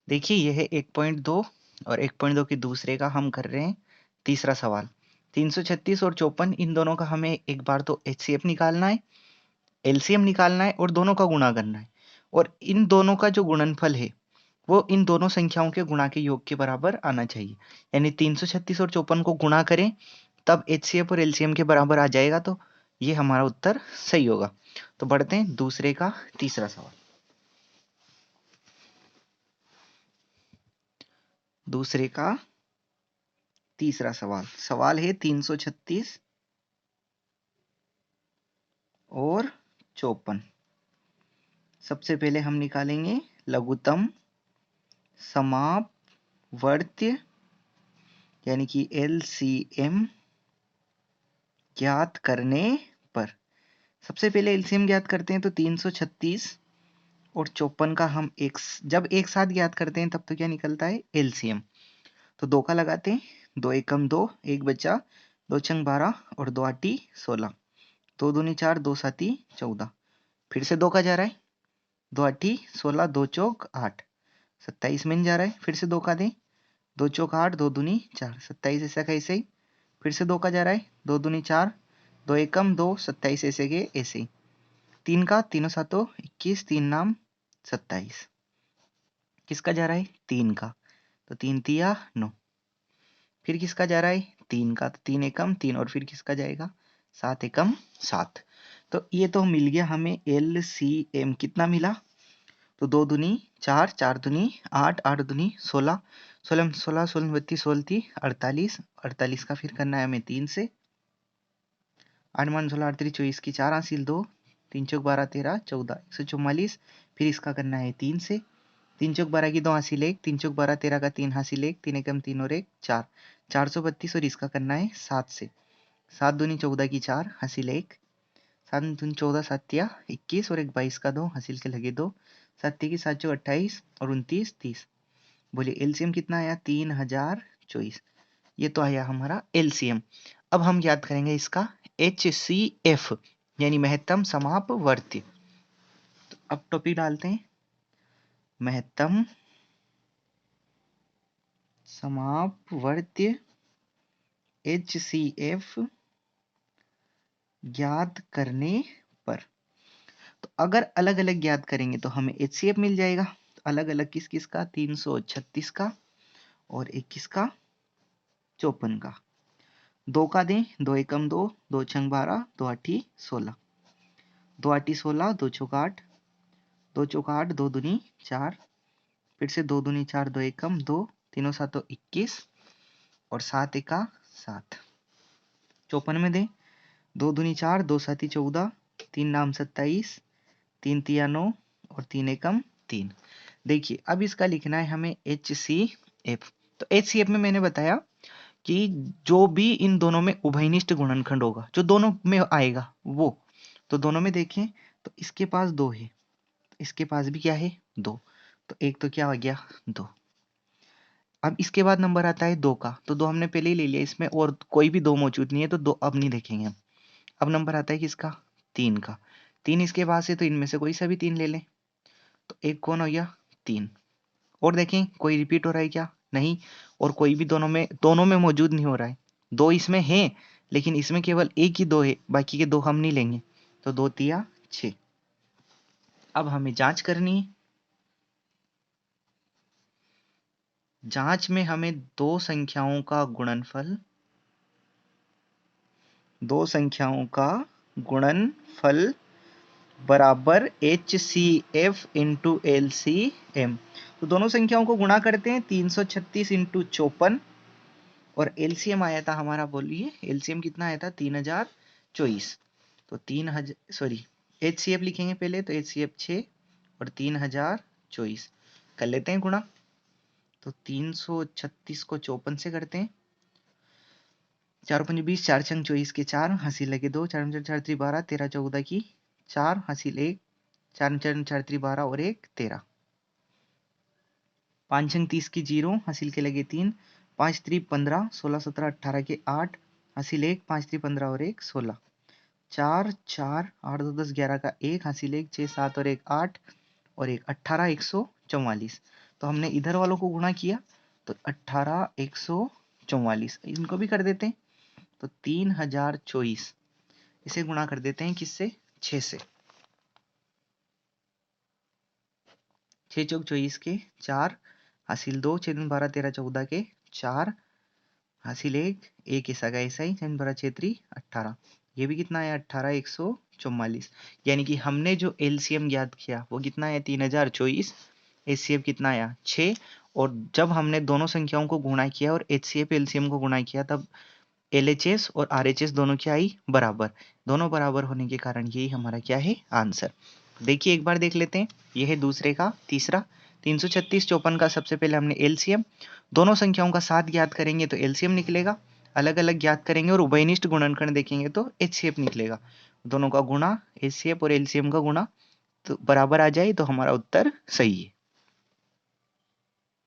देखिए यह है 1.2 और 1.2 के दूसरे का हम कर रहे हैं तीसरा सवाल। 336 और 54 इन दोनों का हमें एक बार तो एचसीएफ निकालना है, एलसीएम निकालना है और दोनों का गुणा करना है। और इन दोनों का जो गुणनफल है वो इन दोनों संख्याओं के गुणा के योग के बराबर आना चाहिए। यानी 336 और 54 को गुणा करें तब एचसीएफ और एलसीएम के बराबर आ जाएगा, तो ये हमारा उत्तर सही होगा। तो बढ़ते हैं दूसरे का तीसरा सवाल। दूसरे का तीसरा सवाल है 336 और 54। सबसे पहले हम निकालेंगे लघुत्तम समापवर्त्य यानी कि एलसीएम ज्ञात करने पर। सबसे पहले एलसीएम ज्ञात करते हैं तो 336 और 54 का हम जब एक साथ ज्ञात करते हैं तब तो क्या निकलता है एलसीएम। तो 2 का लगाते हैं, 2 एकम 2, 1 बचा, 2 छंग 12 और 2 आठी 16, 2 दूनी 4, 2 साती 14। फिर से 2 का जा रहा है, 2 आठी 16, 2 चौक 8, 27 में जा रहा है। फिर से 2 का दें, 2 चौक 8, 2 दूनी 4, 27 ऐसा कैसे ही। फिर से 2 का जा रहा है, 2 दूनी 4, 2 एकम 2, 27 ऐसे के ऐसे ही। 3 का, तीनों सातों 21, 3 नाम 27। किसका जा रहा है 3 का, तो 3 तिया 9। फिर किसका जा रहा है 3 का, तो 3 एकम 3 और फिर किसका जाएगा 7 एकम 7। तो ये तो मिल गया हमें एलसीएम। कितना मिला, तो 2 दूनी 4, 4 दूनी 8, 8 दूनी 16, 16 16 16 32 16 48, 48 का फिर करना है हमें 3 से। 8 मान 16 38 24 की 4 हासिल 2, 3 चौक 12 13 14 144। फिर इसका करना है 3 से। 3 चौक 12 की 2 हासिल 1, 3 चौक 12 13 का 3 हासिल 1, 3 एकम 3 और 1 4, 432। और इसका करना है 7 से। 7 दूनी 14 की 4 हासिल 1, 7 दूनी 14 7 21 और 1 22 का 2 हासिल के लगे 2, 7 की 7 चौक 28 और 29 30। बोलिए एलसीएम कितना आया 3024। ये तो आया हमारा एलसीएम। अब हम याद करेंगे इसका एचसीएफ यानी महत्तम समापवर्ती। तो अब टॉपिक डालते हैं महत्तम समापवर्त्य एचसीएफ ज्ञात करने पर। तो अगर अलग अलग ज्ञात करेंगे तो हमें एचसीएफ मिल जाएगा। तो अलग अलग किस किस का 336 का और 21 का 54 का। 2 का दें, 2 एकम 2, 2 छंग 12, 2 आठी 16, 2 आठी 16, 2 चौक 8, 2 चौक 8, 2 दूनी 4। फिर से 2 दूनी 4, 2 एकम 2, तीनों सातों 21 और 7 एका 7। 54 में दें, 2 दूनी 4, 2 साती 14, 3 नाम 27, 3 तिया 9 और 3 एकम 3। देखिए अब इसका लिखना है हमें एचसीएफ। तो एचसीएफ में मैंने बताया कि जो भी इन दोनों में उभयनिष्ठ गुणनखंड होगा, जो दोनों में आएगा वो। तो दोनों में देखें तो इसके पास 2 है, इसके पास भी क्या है 2, तो एक तो क्या हो गया 2। अब इसके बाद नंबर आता है 2 का, तो 2 हमने पहले ही ले लिया, इसमें और कोई भी 2 मौजूद नहीं है तो 2 अब नहीं देखेंगे हम। अब नंबर आता है किसका 3 का, 3 इसके पास है तो इनमें से कोई सा भी 3 ले लें। तो एक कौन हो गया 3। और देखें कोई रिपीट हो रहा है क्या, नहीं। और कोई भी दोनों में मौजूद नहीं हो रहा है। 2 इसमें है लेकिन इसमें केवल एक ही 2 है, बाकी के 2 हम नहीं लेंगे। तो 2 तिया 6। अब हमें जांच करनी है। जांच में हमें दो संख्याओं का गुणनफल बराबर HCF इंटू LCM। तो दोनों संख्याओं को गुणा करते हैं 336 इंटू 54 और LCM आया था हमारा, बोलिए LCM कितना आया था 3024। तो 3000 HCF लिखेंगे पहले, तो HCF 6 और 3024 कर लेते हैं गुणा। तो 336 को 54 से करते हैं, 4 पंजे 20, 4 छंग 24 के 4 हंसी लगे 2, 4 4 3 12, 13 14 की 4 हासिल 1, 4 4 4 3 12 और 1 13, 5 छंग 30 की 0 हासिल के लगे 3, 5 3 15, 16 17 18 के 8 हासिल 1, 5 3 15 और 1 16, 4 4 8 2 10 11 का 1 हासिल 1, 6 7 और 1 8 और 1 18 144। तो हमने इधर वालों को गुणा किया तो 18 144, इनको भी कर देते हैं तो 3024, इसे गुणा कर देते हैं किससे, 6 से। 6 चौक 24 के 4 हासिल 2, 6 दूनी 12 13 14 के 4 हासिल 1 ऐसा का ऐसा ही 6 12 6 3 18, ये भी कितना है 18 144, यानी कि हमने जो एलसीएम ज्ञात किया वो कितना है 3024, एचसीएफ कितना आया 6, और जब हमने दोनों संख्याओं को गुणा किया और एचसीएफ एलसीएम को गुणा किया तब एलएचएस और आरएचएस दोनों क्या आई, बराबर। दोनों बराबर होने के कारण यही हमारा क्या है, आंसर। देखिए एक बार देख लेते हैं, यह है दूसरे का तीसरा। 336 54 का सबसे पहले हमने एलसीएम, दोनों संख्याओं का साथ ज्ञात करेंगे तो एलसीएम निकलेगा, अलग अलग ज्ञात करेंगे और उभयनिष्ठ गुणनखंड देखेंगे तो एचसीएफ निकलेगा। दोनों का गुणा, एचसीएफ और एलसीएम का गुणा तो बराबर आ जाए तो हमारा उत्तर सही है।